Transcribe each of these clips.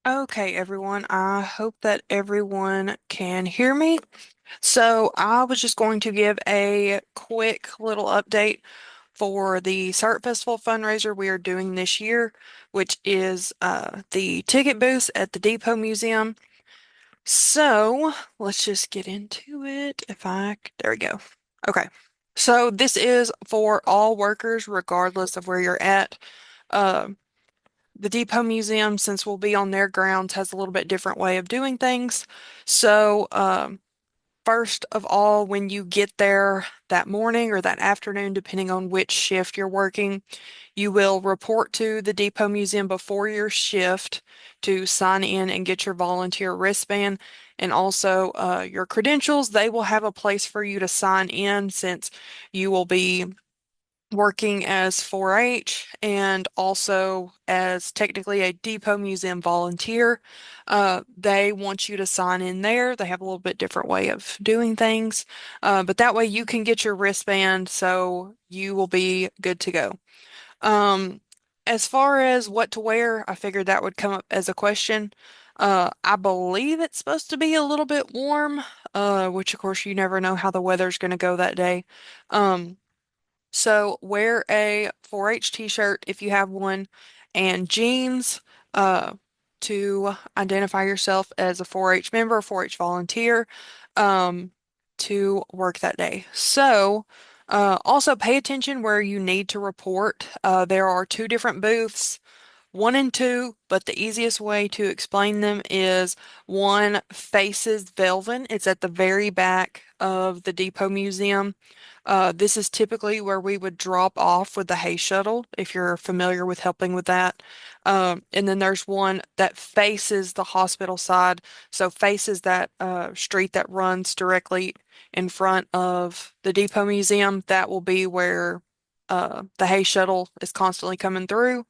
Okay, everyone. I hope that everyone can hear me. So, I was just going to give a quick little update for the SART Festival fundraiser we are doing this year, which is the ticket booths at the Depot Museum. So, let's just get into it. There we go. Okay. So, this is for all workers, regardless of where you're at. Uh, the Depot Museum, since we'll be on their grounds, has a little bit different way of doing things. So, first of all, when you get there that morning or that afternoon, depending on which shift you're working, you will report to the Depot Museum before your shift to sign in and get your volunteer wristband and also your credentials. They will have a place for you to sign in since you will be working as 4-H and also as technically a Depot Museum volunteer. They want you to sign in there. They have a little bit different way of doing things, but that way you can get your wristband so you will be good to go. Um, as far as what to wear, I figured that would come up as a question. I believe it's supposed to be a little bit warm, which of course you never know how the weather's going to go that day. Um, so wear a 4-H t-shirt if you have one and jeans uh, to identify yourself as a 4-H member, 4-H volunteer um, to work that day. So also pay attention where you need to report. There are two different booths. One and two, but the easiest way to explain them is one faces Velvin. It's at the very back of the Depot Museum. This is typically where we would drop off with the hay shuttle, if you're familiar with helping with that. And then there's one that faces the hospital side, so faces that street that runs directly in front of the Depot Museum. That will be where the hay shuttle is constantly coming through.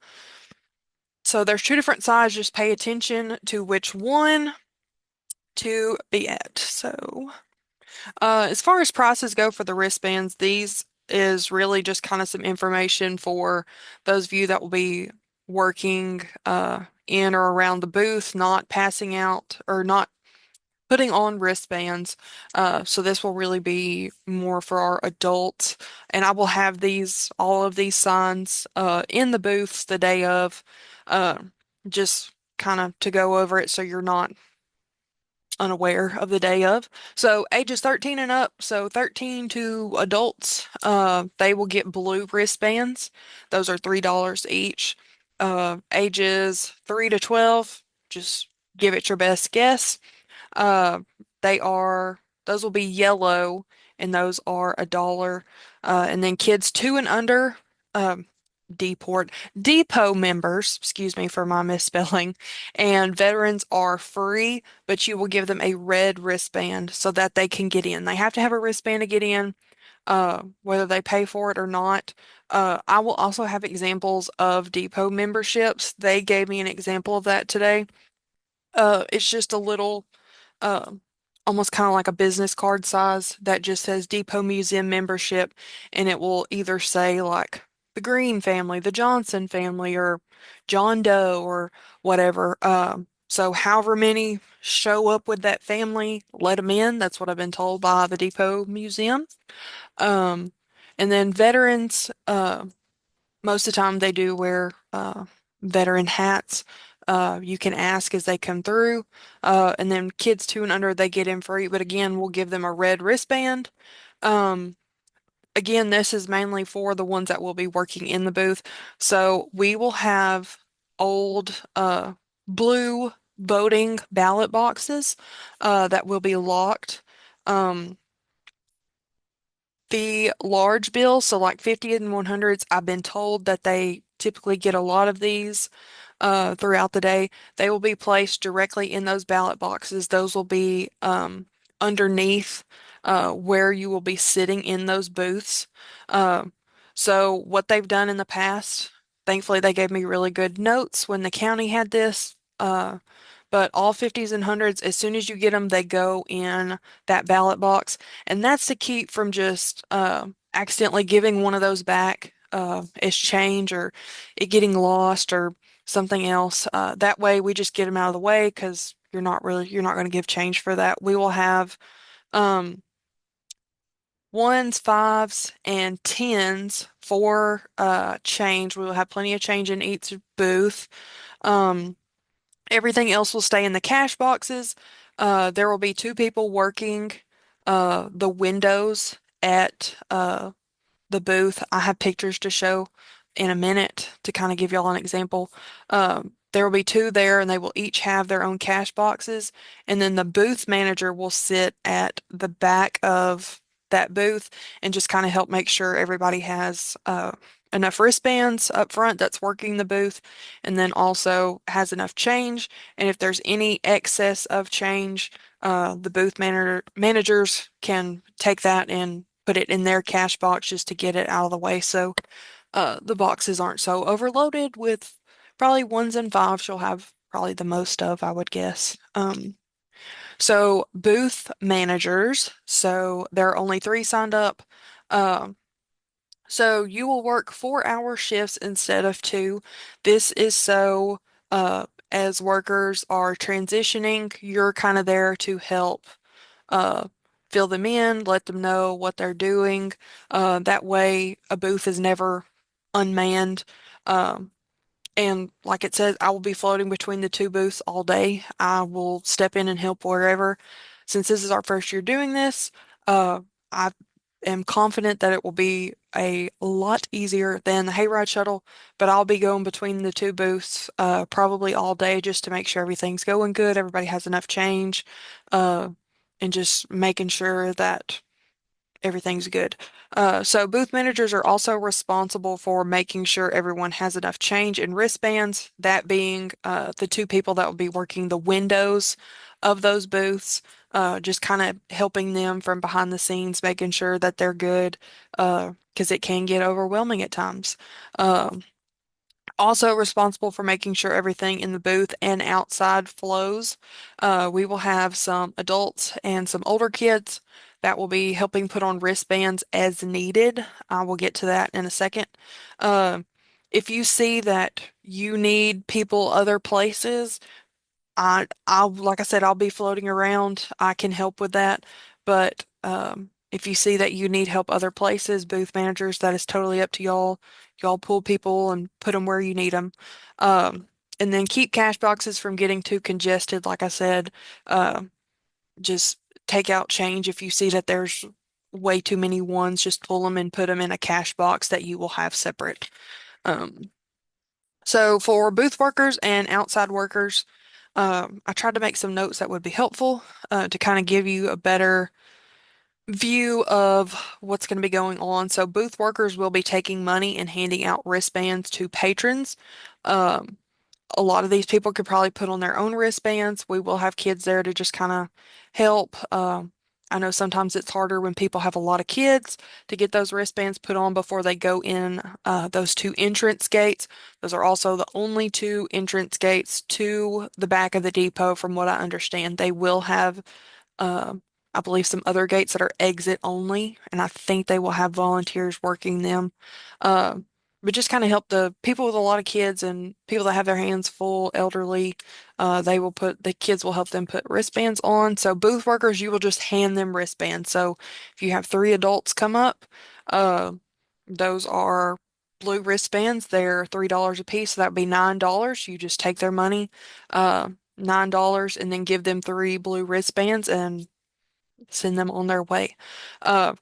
So there's two different sides. Just pay attention to which one to be at. So, as far as prices go for the wristbands, these is really just kind of some information for those of you that will be working in or around the booth, not passing out or not putting on wristbands. So this will really be more for our adults. And I will have all of these signs in the booths the day of, uh, just kind of to go over it so you're not unaware of the day of. So ages 13 and up, so 13 to adults, they will get blue wristbands. Those are $3 each. Ages 3 to 12, just give it your best guess. Uh, those will be yellow, and those are $1. And then kids two and under, um, Deport, Depot members, excuse me for my misspelling, and veterans are free, but you will give them a red wristband so that they can get in. They have to have a wristband to get in, whether they pay for it or not. I will also have examples of Depot memberships. They gave me an example of that today. It's just a little uh, almost kind of like a business card size that just says Depot Museum membership, and it will either say like the Green family, the Johnson family, or John Doe, or whatever. So however many show up with that family, let them in. That's what I've been told by the Depot Museum. Um, and then veterans, most of the time they do wear veteran hats. You can ask as they come through. And then kids two and under, they get in free, but again, we'll give them a red wristband. Um, Again, this is mainly for the ones that will be working in the booth. So we will have old blue voting ballot boxes that will be locked. Um, the large bills, so like 50 and 100s, I've been told that they typically get a lot of these throughout the day. They will be placed directly in those ballot boxes. Those will be underneath where you will be sitting in those booths. Uh, so what they've done in the past, thankfully they gave me really good notes when the county had this. But all 50s and 100s, as soon as you get them, they go in that ballot box. And that's to keep from just accidentally giving one of those back as change or it getting lost or something else. That way we just get them out of the way because you're not going to give change for that. We will have um, ones, fives, and tens for change. We will have plenty of change in each booth. Um, Everything else will stay in the cash boxes. There will be two people working the windows at the booth. I have pictures to show in a minute to kind of give y'all an example. There will be two there, and they will each have their own cash boxes. And then the booth manager will sit at the back of that booth and just kind of help make sure everybody has enough wristbands up front that's working the booth, and then also has enough change. And if there's any excess of change, the booth managers can take that and put it in their cash box just to get it out of the way so the boxes aren't so overloaded with probably ones and fives you'll have probably the most of, I would guess. So booth managers, so there are only three signed up. Um, so you will work 4-hour shifts instead of two. This is so as workers are transitioning, you're kind of there to help uh, fill them in, let them know what they're doing. That way, a booth is never unmanned. Um, and like it says, I will be floating between the two booths all day. I will step in and help wherever. Since this is our first year doing this, I am confident that it will be a lot easier than the hayride shuttle, but I'll be going between the two booths probably all day just to make sure everything's going good, everybody has enough change, uh, and just making sure that everything's good. So booth managers are also responsible for making sure everyone has enough change in wristbands, that being the two people that will be working the windows of those booths, just kind of helping them from behind the scenes, making sure that they're good, because it can get overwhelming at times. Um, Also responsible for making sure everything in the booth and outside flows. We will have some adults and some older kids that will be helping put on wristbands as needed. I will get to that in a second. Uh, if you see that you need people other places, like I said, I'll be floating around. I can help with that. But if you see that you need help other places, booth managers, that is totally up to y'all. Y'all pull people and put them where you need them. Um, and then keep cash boxes from getting too congested. Like I said, uh, just take out change. If you see that there's way too many ones, just pull them and put them in a cash box that you will have separate. Um, so for booth workers and outside workers, I tried to make some notes that would be helpful to kind of give you a better view of what's going to be going on. So booth workers will be taking money and handing out wristbands to patrons. Um, a lot of these people could probably put on their own wristbands. We will have kids there to just kind of help. I know sometimes it's harder when people have a lot of kids to get those wristbands put on before they go in those two entrance gates. Those are also the only two entrance gates to the back of the depot, from what I understand. They will have um, I believe some other gates that are exit only, and I think they will have volunteers working them. Um, but just kind of help the people with a lot of kids and people that have their hands full, elderly, the kids will help them put wristbands on. So booth workers, you will just hand them wristbands. So if you have three adults come up, uh, those are blue wristbands. They're $3 a piece, so that would be $9. You just take their money. Uh, $9 and then give them three blue wristbands and send them on their way. Uh,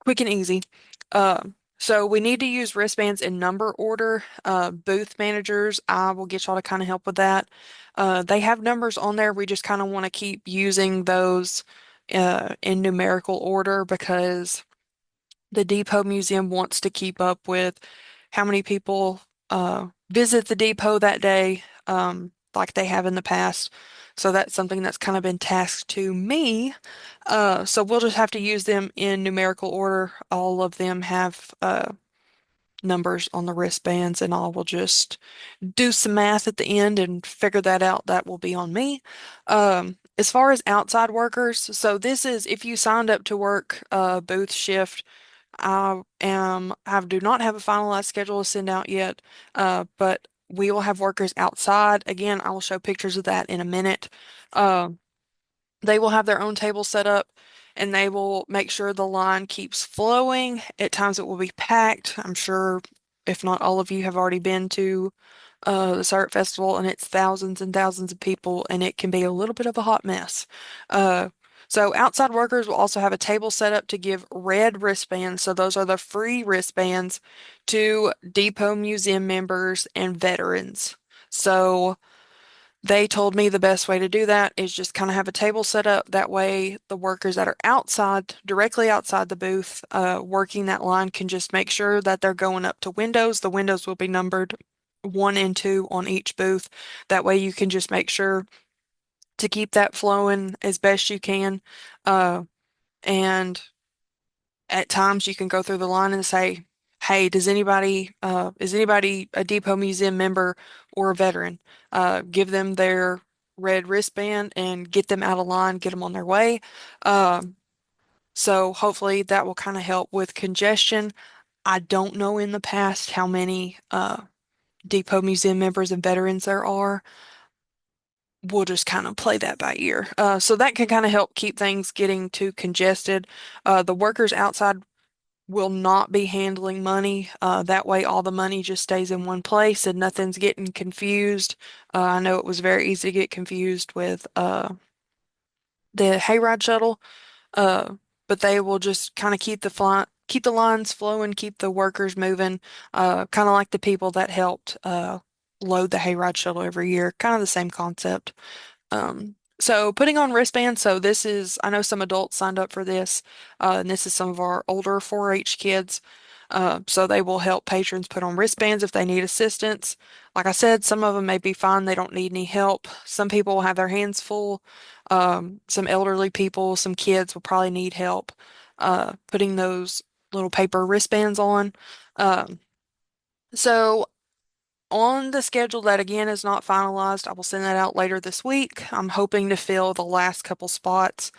Quick and easy. Uh, so we need to use wristbands in number order. Booth managers, I will get y'all to kind of help with that. They have numbers on there. We just kind of want to keep using those in numerical order because the Depot Museum wants to keep up with how many people visit the depot that day, like they have in the past. So that's something that's kind of been tasked to me. So we'll just have to use them in numerical order. All of them have numbers on the wristbands, and I will just do some math at the end and figure that out. That will be on me. As far as outside workers, so this is if you signed up to work booth shift. I do not have a finalized schedule to send out yet, but We will have workers outside. Again, I will show pictures of that in a minute. Uh, they will have their own table set up and they will make sure the line keeps flowing. At times it will be packed. I'm sure if not all of you have already been to the Syrup Festival and it's thousands and thousands of people and it can be a little bit of a hot mess. Uh, so outside workers will also have a table set up to give red wristbands. So those are the free wristbands to Depot Museum members and veterans. So they told me the best way to do that is just kind of have a table set up. That way, the workers that are outside, directly outside the booth, working that line can just make sure that they're going up to windows. The windows will be numbered one and two on each booth. That way, you can just make sure to keep that flowing as best you can. And at times you can go through the line and say, "Hey, is anybody a Depot Museum member or a veteran?" Give them their red wristband and get them out of line, get them on their way. Um, so hopefully that will kind of help with congestion. I don't know in the past how many Depot Museum members and veterans there are. We'll just kind of play that by ear. So that can kind of help keep things getting too congested. The workers outside will not be handling money. That way, all the money just stays in one place and nothing's getting confused. I know it was very easy to get confused with the hayride shuttle, uh, but they will just kind of keep the lines flowing, keep the workers moving, kind of like the people that helped load the hayride shuttle every year. Kind of the same concept. So putting on wristbands, so this is, I know some adults signed up for this, and this is some of our older 4-H kids. So they will help patrons put on wristbands if they need assistance. Like I said, some of them may be fine, they don't need any help. Some people will have their hands full. Some elderly people, some kids will probably need help putting those little paper wristbands on. Um, so on the schedule that again is not finalized, I will send that out later this week. I'm hoping to fill the last couple spots.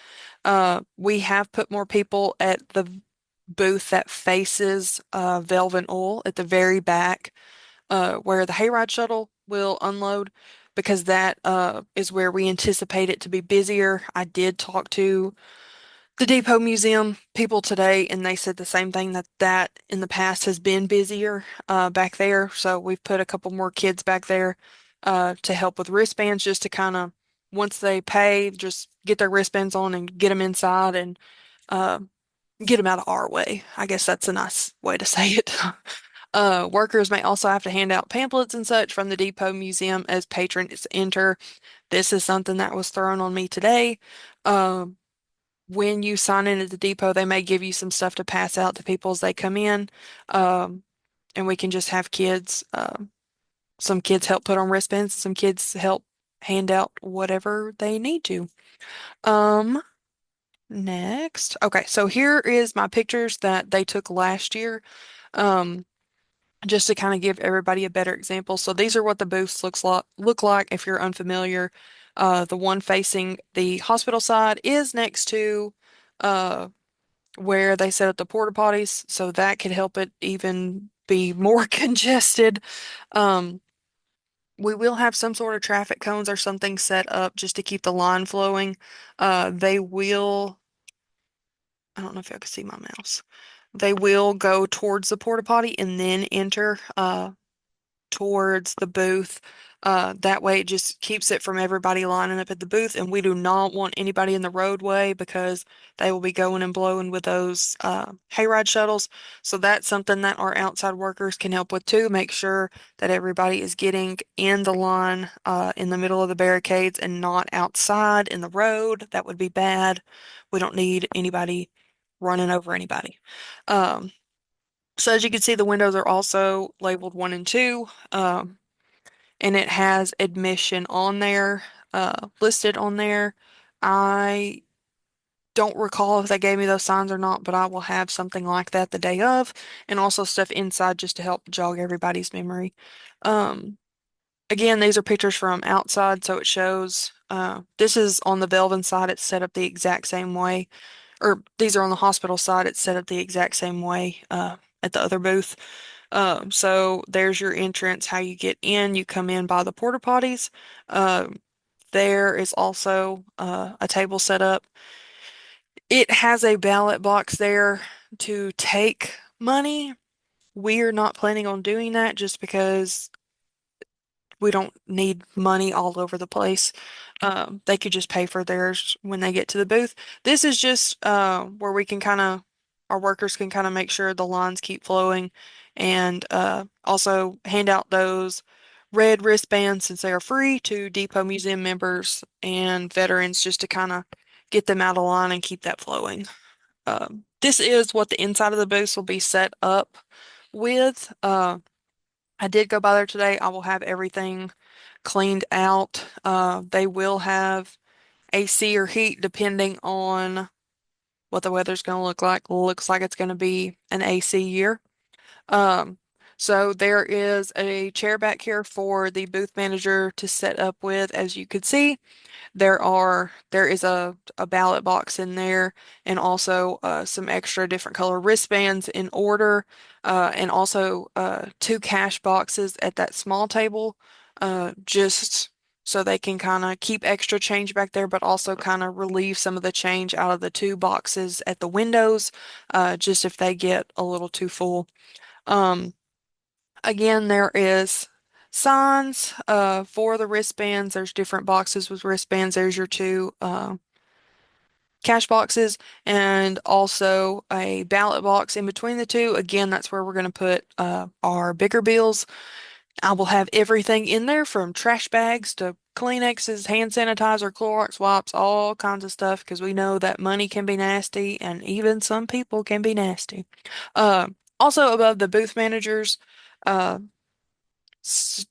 We have put more people at the booth that faces Velvet Oil at the very back, where the hayride shuttle will unload, because that is where we anticipate it to be busier. I did talk to the Depot Museum people today, and they said the same thing that in the past has been busier back there. So we've put a couple more kids back there to help with wristbands, just to kind of once they pay, just get their wristbands on and get them inside and uh, get them out of our way. I guess that's a nice way to say it. Workers may also have to hand out pamphlets and such from the Depot Museum as patrons enter. This is something that was thrown on me today. Um, when you sign in at the depot, they may give you some stuff to pass out to people as they come in. Um, and we can just have some kids help put on wristbands, some kids help hand out whatever they need to. Um, Next. Okay, so here is my pictures that they took last year. Um, just to kind of give everybody a better example. So these are what the booths look like if you're unfamiliar. The one facing the hospital side is next to uh where they set up the porta potties, so that could help it even be more congested. Um, we will have some sort of traffic cones or something set up just to keep the line flowing. They will, I don't know if y'all can see my mouse. They will go towards the porta potty and then enter. Towards the booth. That way it just keeps it from everybody lining up at the booth, and we do not want anybody in the roadway because they will be going and blowing with those hayride shuttles. So that's something that our outside workers can help with too. Make sure that everybody is getting in the line in the middle of the barricades and not outside in the road. That would be bad. We don't need anybody running over anybody. Um, so as you can see, the windows are also labeled 1 and 2, and it has admission on there, listed on there. I don't recall if they gave me those signs or not, but I will have something like that the day of, and also stuff inside just to help jog everybody's memory. Um, Again, these are pictures from outside, so it shows, this is on the Velvin side, it's set up the exact same way, or these are on the hospital side, it's set up the exact same way, at the other booth. So there's your entrance, how you get in. You come in by the porta potties. Um, there is also a table set up. It has a ballot box there to take money. We're not planning on doing that just because we don't need money all over the place. They could just pay for theirs when they get to the booth. This is just where we can kind of, our workers can kind of make sure the lines keep flowing and also hand out those red wristbands since they are free to Depot Museum members and veterans just to kind of get them out of line and keep that flowing. This is what the inside of the booth will be set up with. I did go by there today. I will have everything cleaned out. They will have AC or heat depending on what the weather's going to look like. Looks like it's going to be an AC year. Um, so there is a chair back here for the booth manager to set up with, as you could see. There is a ballot box in there and also some extra different color wristbands in order and also two cash boxes at that small table just so they can kind of keep extra change back there but also kind of relieve some of the change out of the two boxes at the windows just if they get a little too full. Um, Again, there is signs for the wristbands. There's different boxes with wristbands. There's your two cash boxes and also a ballot box in between the two. Again, that's where we're going to put our bigger bills. I will have everything in there from trash bags to Kleenexes, hand sanitizer, Clorox wipes, all kinds of stuff because we know that money can be nasty and even some people can be nasty. Uh, Also above the booth managers, uh,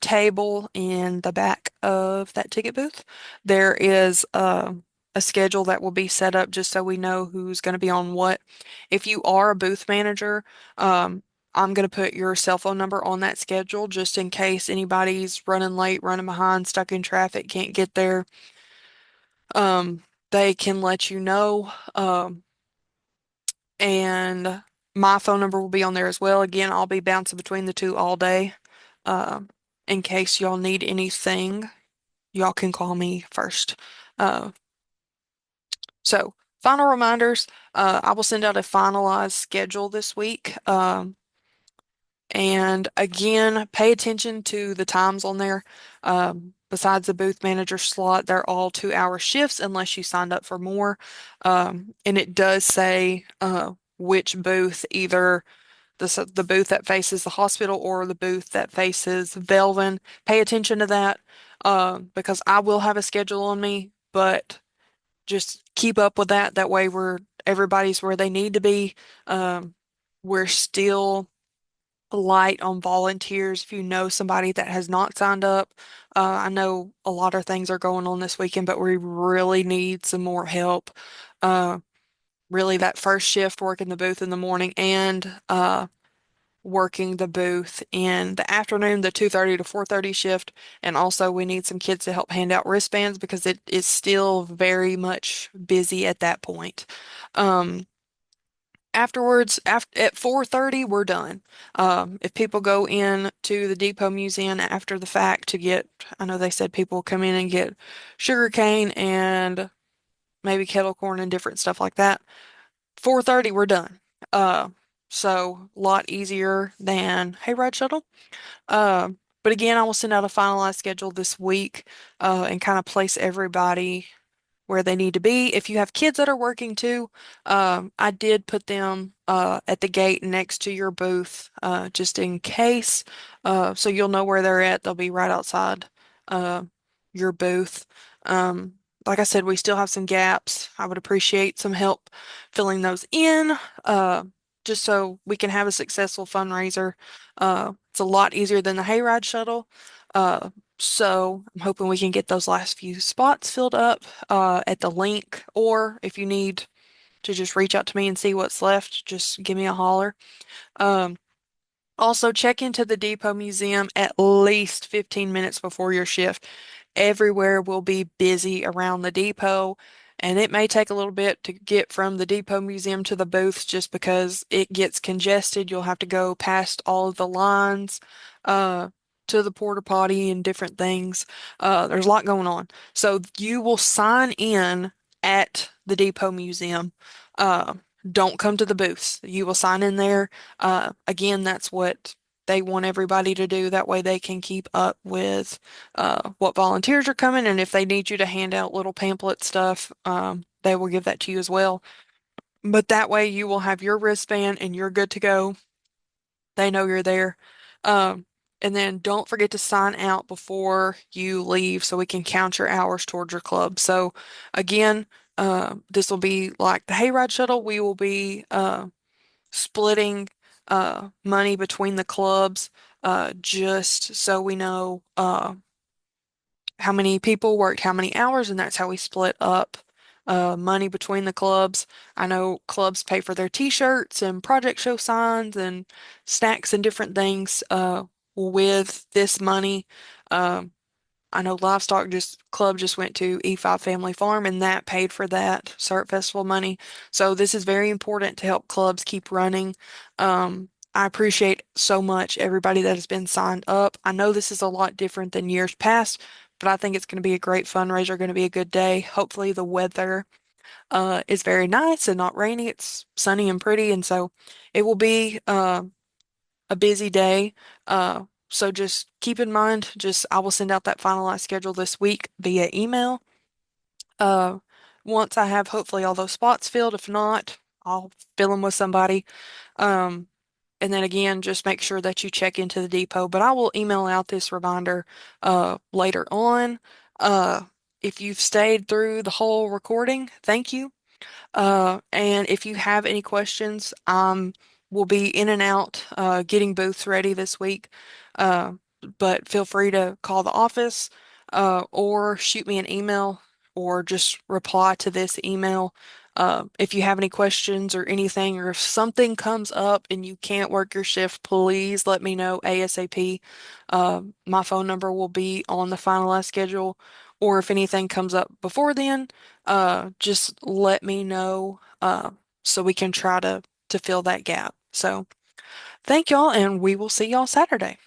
table in the back of that ticket booth. There is a schedule that will be set up just so we know who's going to be on what. If you are a booth manager, I'm going to put your cell phone number on that schedule just in case anybody's running late, running behind, stuck in traffic, can't get there. They can let you know. And my phone number will be on there as well. Again, I'll be bouncing between the two all day. Um, in case y'all need anything, y'all can call me first. Uh, so, final reminders. I will send out a finalized schedule this week. And again, pay attention to the times on there. Besides the booth manager slot, they're all 2-hour shifts unless you signed up for more. And it does say which booth, either the booth that faces the hospital or the booth that faces Velvin. Pay attention to that because I will have a schedule on me, but just keep up with that. That way everybody's where they need to be. We're still light on volunteers. If you know somebody that has not signed up, I know a lot of things are going on this weekend, but we really need some more help. Uh, Really, that first shift working the booth in the morning and working the booth in the afternoon, the 2:30 to 4:30 shift. And also we need some kids to help hand out wristbands because it is still very much busy at that point. Um, Afterwards, at 4:30, we're done. If people go in to the Depot Museum after the fact to get, I know they said people come in and get sugar cane and maybe kettle corn and different stuff like that. 4:30, we're done. Uh, so a lot easier than Hayride Shuttle. But again, I will send out a finalized schedule this week, and kind of place everybody where they need to be. If you have kids that are working too, I did put them at the gate next to your booth just in case. So you'll know where they're at. They'll be right outside uh, your booth. Um, like I said, we still have some gaps. I would appreciate some help filling those in uh, just so we can have a successful fundraiser. It's a lot easier than the hayride shuttle. So I'm hoping we can get those last few spots filled up at the link, or if you need to just reach out to me and see what's left, just give me a holler. Um, Also, check into the Depot Museum at least 15 minutes before your shift. Everywhere will be busy around the depot. And it may take a little bit to get from the Depot Museum to the booths just because it gets congested. You'll have to go past all of the lines uh, to the porta potty and different things. There's a lot going on. So you will sign in at the Depot Museum. Uh, don't come to the booths. You will sign in there. Again, that's what they want everybody to do. That way they can keep up with what volunteers are coming, and if they need you to hand out little pamphlet stuff, they will give that to you as well. But that way you will have your wristband and you're good to go. They know you're there. Um, and then don't forget to sign out before you leave so we can count your hours towards your club. So again, this will be like the hayride shuttle. We will be splitting money between the clubs just so we know how many people worked how many hours, and that's how we split up money between the clubs. I know clubs pay for their t-shirts and project show signs and snacks and different things with this money. Um, I know Livestock just Club just went to E5 Family Farm and that paid for that Syrup Festival money. So this is very important to help clubs keep running. I appreciate so much everybody that has been signed up. I know this is a lot different than years past, but I think it's going to be a great fundraiser, going to be a good day. Hopefully the weather is very nice and not rainy. It's sunny and pretty, and so it will be a busy day. So just keep in mind, just I will send out that finalized schedule this week via email. Uh, Once I have hopefully all those spots filled, if not, I'll fill them with somebody. Um, and then again, just make sure that you check into the depot. But I will email out this reminder later on. Uh, if you've stayed through the whole recording, thank you. And if you have any questions, we'll be in and out getting booths ready this week. Uh, but feel free to call the office or shoot me an email or just reply to this email. If you have any questions or anything, or if something comes up and you can't work your shift, please let me know ASAP. My phone number will be on the finalized schedule, or if anything comes up before then, just let me know so we can try to fill that gap. So thank y'all, and we will see y'all Saturday.